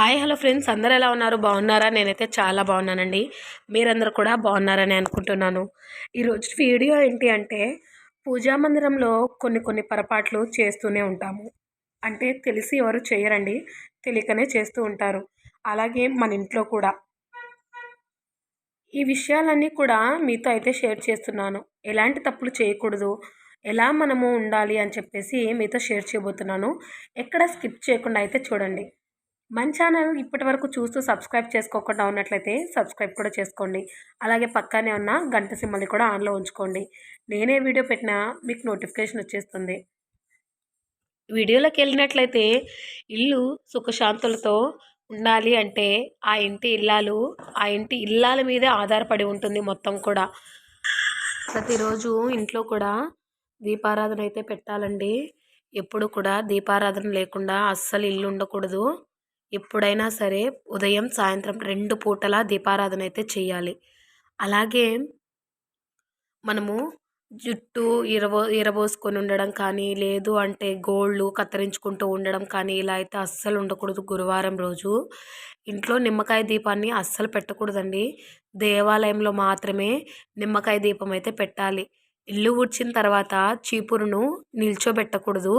Hi hello friends, అందరూ ఎలా ఉన్నారు? బాగున్నారా? నేనైతే చాలా బాగున్నానండి. మీరందరూ కూడా బాగున్నారని అనుకుంటున్నాను. ఈరోజు వీడియో ఏంటి అంటే, పూజా మందిరంలో కొన్ని పొరపాట్లు చేస్తూనే ఉంటాము. అంటే తెలిసి ఎవరు చేయరండి, తెలియకనే చేస్తూ ఉంటారు. అలాగే మన ఇంట్లో కూడా ఈ విషయాలన్నీ కూడా మీతో అయితే షేర్ చేస్తున్నాను. ఎలాంటి తప్పులు చేయకూడదు, ఎలా మనము ఉండాలి అని చెప్పేసి మీతో షేర్ చేయబోతున్నాను. ఎక్కడ స్కిప్ చేయకుండా అయితే చూడండి. మన ఛానల్ ఇప్పటివరకు చూస్తూ సబ్స్క్రైబ్ చేసుకోకుండా ఉన్నట్లయితే సబ్స్క్రైబ్ కూడా చేసుకోండి. అలాగే పక్కనే ఉన్న గంట సింబల్ని కూడా ఆన్లో ఉంచుకోండి. నేనే వీడియో పెట్టినా మీకు నోటిఫికేషన్ వచ్చేస్తుంది. వీడియోలోకి వెళ్ళినట్లయితే, ఇల్లు సుఖశాంతులతో ఉండాలి అంటే ఆ ఇంటి ఇల్లాల మీదే ఆధారపడి ఉంటుంది మొత్తం కూడా. ప్రతిరోజు ఇంట్లో కూడా దీపారాధన అయితే పెట్టాలండి. ఎప్పుడు కూడా దీపారాధన లేకుండా అస్సలు ఇల్లు ఉండకూడదు. ఎప్పుడైనా సరే ఉదయం సాయంత్రం 2 పూటలా దీపారాధన అయితే చేయాలి. అలాగే మనము జుట్టు ఇరబోసుకొని ఉండడం కానీ, లేదు అంటే గోళ్ళు కత్తిరించుకుంటూ ఉండడం కానీ, ఇలా అయితే అస్సలు ఉండకూడదు. గురువారం రోజు ఇంట్లో నిమ్మకాయ దీపాన్ని అస్సలు పెట్టకూడదండి. దేవాలయంలో మాత్రమే నిమ్మకాయ దీపం అయితే పెట్టాలి. ఇల్లు ఊడ్చిన తర్వాత చీపురును నిల్చోబెట్టకూడదు.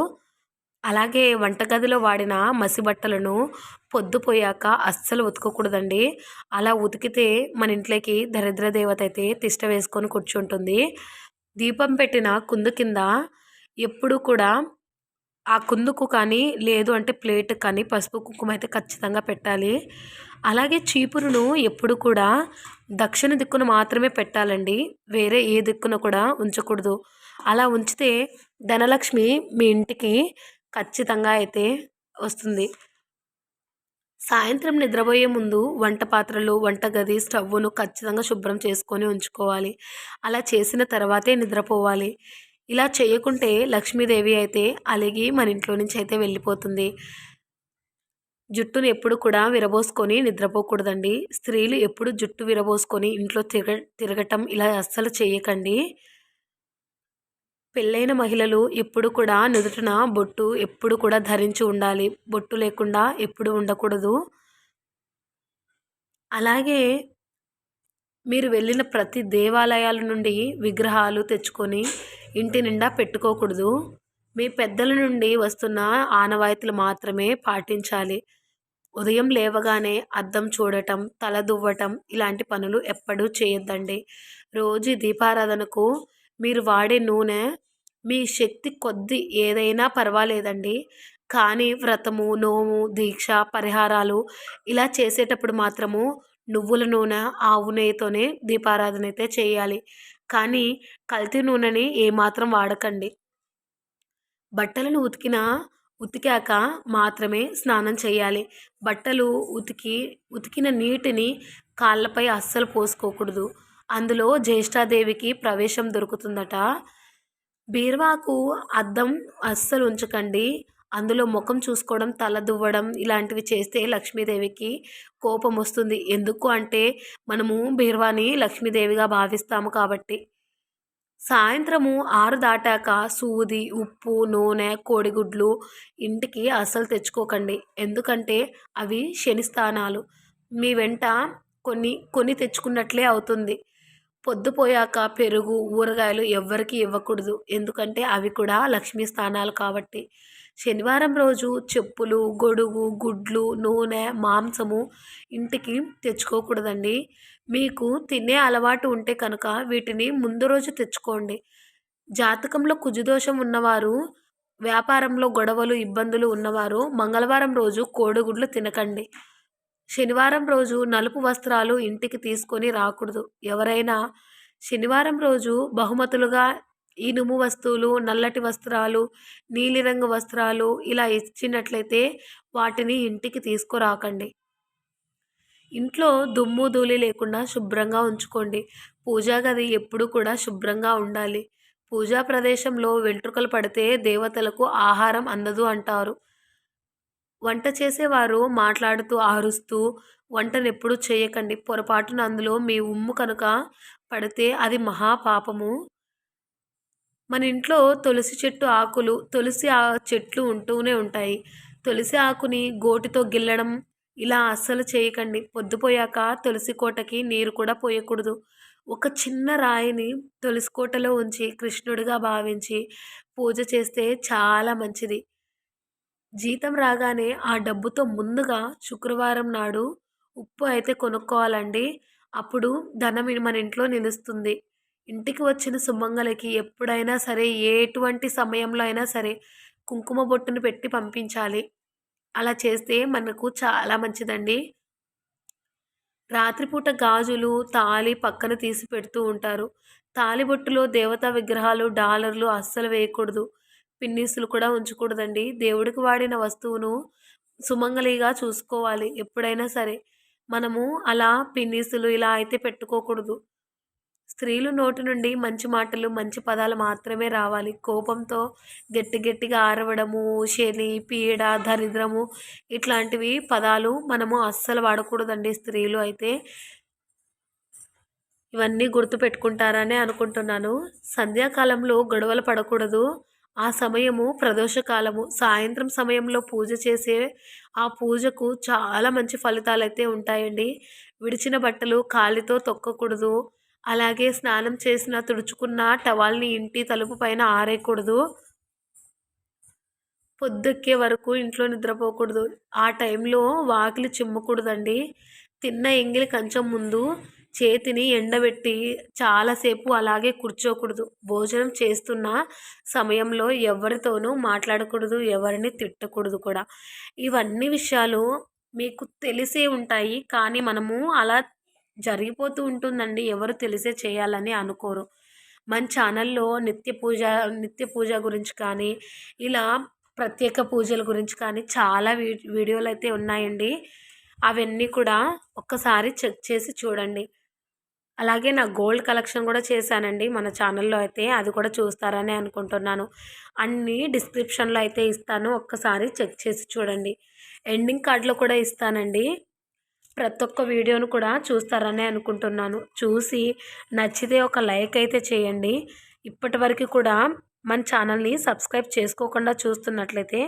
అలాగే వంటగదిలో వాడిన మసి బట్టలను పొద్దుపోయాక అస్సలు ఉతకకూడదండి. అలా ఉతికితే మన ఇంట్లోకి దరిద్ర దేవత అయితే తిష్ట వేసుకొని కూర్చుంటుంది. దీపం పెట్టిన కుందు కింద ఎప్పుడు కూడా ఆ కుందుకు కానీ, లేదు అంటే ప్లేట్ కానీ పసుపు కుంకుమ అయితే ఖచ్చితంగా పెట్టాలి. అలాగే చీపురును ఎప్పుడు కూడా దక్షిణ దిక్కున మాత్రమే పెట్టాలండి. వేరే ఏ దిక్కున కూడా ఉంచకూడదు. అలా ఉంచితే ధనలక్ష్మి మీ ఇంటికి ఖచ్చితంగా అయితే వస్తుంది. సాయంత్రం నిద్రపోయే ముందు వంట పాత్రలు, వంటగది, స్టవ్వును ఖచ్చితంగా శుభ్రం చేసుకొని ఉంచుకోవాలి. అలా చేసిన తర్వాతే నిద్రపోవాలి. ఇలా చేయకుంటే లక్ష్మీదేవి అయితే అలిగి మన ఇంట్లో నుంచి అయితే వెళ్ళిపోతుంది. జుట్టును ఎప్పుడు కూడా విరబోసుకొని నిద్రపోకూడదండి. స్త్రీలు ఎప్పుడు జుట్టు విరబోసుకొని ఇంట్లో తిరగటం ఇలా అస్సలు చేయకండి. పెళ్ళైన మహిళలు ఎప్పుడు కూడా నుదుటిన బొట్టు ఎప్పుడు కూడా ధరించి ఉండాలి. బొట్టు లేకుండా ఎప్పుడు ఉండకూడదు. అలాగే మీరు వెళ్ళిన ప్రతి దేవాలయాల నుండి విగ్రహాలు తెచ్చుకొని ఇంటి నిండా పెట్టుకోకూడదు. మీ పెద్దల నుండి వస్తున్న ఆనవాయితీలు మాత్రమే పాటించాలి. ఉదయం లేవగానే అద్దం చూడటం, తల దువ్వటం ఇలాంటి పనులు ఎప్పుడూ చేయొద్దండి. రోజు దీపారాధనకు మీరు వాడే నూనె మీ శక్తి కొద్దీ ఏదైనా పర్వాలేదండి. కానీ వ్రతము, నోము, దీక్ష, పరిహారాలు ఇలా చేసేటప్పుడు మాత్రము నువ్వుల నూనె, ఆవు నెయ్యితోనే దీపారాధన అయితే చేయాలి. కానీ కల్తీ నూనెని ఏమాత్రం వాడకండి. బట్టలను ఉతికాక మాత్రమే స్నానం చేయాలి. బట్టలు ఉతికిన నీటిని కాళ్ళపై అస్సలు పోసుకోకూడదు. అందులో జ్యేష్ఠాదేవికి ప్రవేశం దొరుకుతుందట. బీరువాకు అద్దం అస్సలు ఉంచకండి. అందులో ముఖం చూసుకోవడం, తల దువ్వడం ఇలాంటివి చేస్తే లక్ష్మీదేవికి కోపం వస్తుంది. ఎందుకు అంటే మనము బీరువాని లక్ష్మీదేవిగా భావిస్తాము కాబట్టి. సాయంత్రము 6 దాటాక సూది, ఉప్పు, నూనె, కోడిగుడ్లు ఇంటికి అస్సలు తెచ్చుకోకండి. ఎందుకంటే అవి శని స్థానాలు. మీ వెంట కొని తెచ్చుకున్నట్లే అవుతుంది. పొద్దుపోయాక పెరుగు, ఊరగాయలు ఎవ్వరికీ ఇవ్వకూడదు. ఎందుకంటే అవి కూడా లక్ష్మీ స్థానాలు కాబట్టి. శనివారం రోజు చెప్పులు, గొడుగు, గుడ్లు, నూనె, మాంసము ఇంటికి తెచ్చుకోకూడదండి. మీకు తినే అలవాటు ఉంటే కనుక వీటిని ముందు రోజు తెచ్చుకోండి. జాతకంలో కుజుదోషం ఉన్నవారు, వ్యాపారంలో గొడవలు, ఇబ్బందులు ఉన్నవారు మంగళవారం రోజు కోడిగుడ్లు తినకండి. శనివారం రోజు నలుపు వస్త్రాలు ఇంటికి తీసుకొని రాకూడదు. ఎవరైనా శనివారం రోజు బహుమతులుగా ఇనుము వస్తువులు, నల్లటి వస్త్రాలు, నీలిరంగు వస్త్రాలు ఇలా ఇచ్చినట్లయితే వాటిని ఇంటికి తీసుకురాకండి. ఇంట్లో దుమ్ము ధూళి లేకుండా శుభ్రంగా ఉంచుకోండి. పూజా గది ఎప్పుడు కూడా శుభ్రంగా ఉండాలి. పూజా ప్రదేశంలో వెంట్రుకలు పడితే దేవతలకు ఆహారం అందదు అంటారు. వంట చేసేవారు మాట్లాడుతూ, అరుస్తూ వంటనెప్పుడు చేయకండి. పొరపాటున అందులో మీ ఉమ్ము కనుక పడితే అది మహాపాపము. మన ఇంట్లో తులసి చెట్టు ఆకులు, చెట్లు ఉంటూనే ఉంటాయి. తులసి ఆకుని గోటితో గిల్లడం, ఇలా అస్సలు చేయకండి. పొద్దుపోయాక తులసి కోటకి నీరు కూడా పోయకూడదు. ఒక చిన్న రాయిని తులసి కోటలో ఉంచి కృష్ణుడిగా భావించి పూజ చేస్తే చాలా మంచిది. జీతం రాగానే ఆ డబ్బుతో ముందుగా శుక్రవారం నాడు ఉప్పు అయితే కొనుక్కోవాలండి. అప్పుడు ధనం మన ఇంట్లో నిలుస్తుంది. ఇంటికి వచ్చిన సుమంగళికి ఎప్పుడైనా సరే, ఎటువంటి సమయంలో అయినా సరే కుంకుమ బొట్టును పెట్టి పంపించాలి. అలా చేస్తే మనకు చాలా మంచిదండి. రాత్రిపూట గాజులు, తాళి పక్కన తీసి పెడుతూ ఉంటారు. తాళిబొట్టులో దేవతా విగ్రహాలు, డాలర్లు అస్సలు వేయకూడదు. పిన్నీసులు కూడా ఉంచకూడదండి. దేవుడికి వాడిన వస్తువును సుమంగళిగా చూసుకోవాలి ఎప్పుడైనా సరే. మనము అలా పిన్నీసులు ఇలా అయితే పెట్టుకోకూడదు. స్త్రీలు నోటి నుండి మంచి మాటలు, మంచి పదాలు మాత్రమే రావాలి. కోపంతో గట్టిగా అరవడము, శని, పీడ, దరిద్రము ఇట్లాంటివి పదాలు మనము అస్సలు వాడకూడదండి స్త్రీలు అయితే. ఇవన్నీ గుర్తుపెట్టుకుంటారనే అనుకుంటున్నాను. సంధ్యాకాలంలో గొడవలు పడకూడదు. ఆ సమయము ప్రదోషకాలము. సాయంత్రం సమయంలో పూజ చేసే ఆ పూజకు చాలా మంచి ఫలితాలైతే ఉంటాయండి. విడిచిన బట్టలు కాలితో తొక్కకూడదు. అలాగే స్నానం చేసిన, తుడుచుకున్న టవల్‌ని ఇంటి తలుపు పైన ఆరేయకూడదు. పొద్దెక్కే వరకు ఇంట్లో నిద్రపోకూడదు. ఆ టైంలో వాకిలి చిమ్మకూడదండి. తిన్న ఎంగిలి కంచం ముందు చేతిని ఎండబెట్టి చాలాసేపు అలాగే కూర్చోకూడదు. భోజనం చేస్తున్న సమయంలో ఎవరితోనూ మాట్లాడకూడదు. ఎవరిని తిట్టకూడదు కూడా. ఇవన్నీ విషయాలు మీకు తెలిసే ఉంటాయి. కానీ మనము అలా జరిగిపోతూ ఉంటుందండి. ఎవరు తెలిసే చేయాలని అనుకోరు. మన ఛానల్‌లో నిత్య పూజ గురించి కానీ, ఇలా ప్రత్యేక పూజల గురించి కానీ చాలా వీడియోలైతే ఉన్నాయండి. అవన్నీ కూడా ఒక్కసారి చెక్ చేసి చూడండి. అలాగే నా గోల్డ్ కలెక్షన్ కూడా చేశానండి మన ఛానల్‌లో అయితే. అది కూడా చూస్తారని అనుకుంటున్నాను. అన్నీ డిస్క్రిప్షన్‌లో అయితే ఇస్తాను. ఒక్కసారి చెక్ చేసి చూడండి. ఎండింగ్ కార్డ్‌లో కూడా ఇస్తానండి. ప్రతి ఒక్క వీడియోను కూడా చూస్తారనే అనుకుంటున్నాను. చూసి నచ్చితే ఒక లైక్ అయితే చేయండి. ఇప్పటివరకు కూడా మన ఛానల్‌ని సబ్స్క్రైబ్ చేసుకోకుండా చూస్తున్నట్లయితే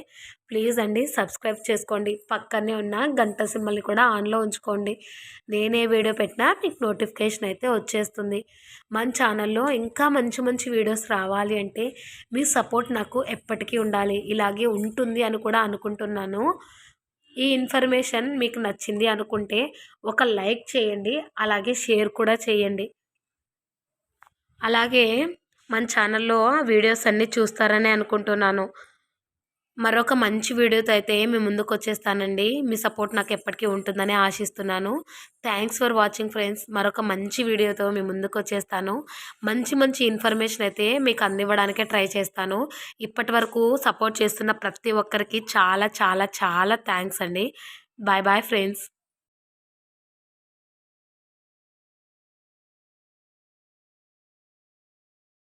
ప్లీజ్ అండి సబ్స్క్రైబ్ చేసుకోండి. పక్కనే ఉన్న గంట సింబల్‌ని కూడా ఆన్‌లో ఉంచుకోండి. నేనే వీడియో పెట్టినా మీకు నోటిఫికేషన్ అయితే వచ్చేస్తుంది. మన ఛానల్‌లో ఇంకా మంచి మంచి వీడియోస్ రావాలి అంటే మీ సపోర్ట్ నాకు ఎప్పటికీ ఉండాలి. ఇలాగే ఉంటుంది అని కూడా అనుకుంటున్నాను. ఈ ఇన్ఫర్మేషన్ మీకు నచ్చింది అనుకుంటే ఒక లైక్ చేయండి. అలాగే షేర్ కూడా చేయండి. అలాగే మన ఛానల్‌లో వీడియోస్ అన్నీ చూస్తారని అనుకుంటున్నాను. మరొక మంచి వీడియోతో అయితే మీ ముందుకొచ్చేస్తానండి. మీ సపోర్ట్ నాకు ఎప్పటికీ ఉంటుందని ఆశిస్తున్నాను. Thanks for watching friends. మరొక మంచి వీడియోతో మీ ముందుకొచ్చేస్తాను. మంచి మంచి ఇన్ఫర్మేషన్ అయితే మీకు అందివ్వడానికే ట్రై చేస్తాను. ఇప్పటివరకు సపోర్ట్ చేస్తున్న ప్రతి ఒక్కరికి చాలా చాలా చాలా థ్యాంక్స్ అండి. Bye bye friends.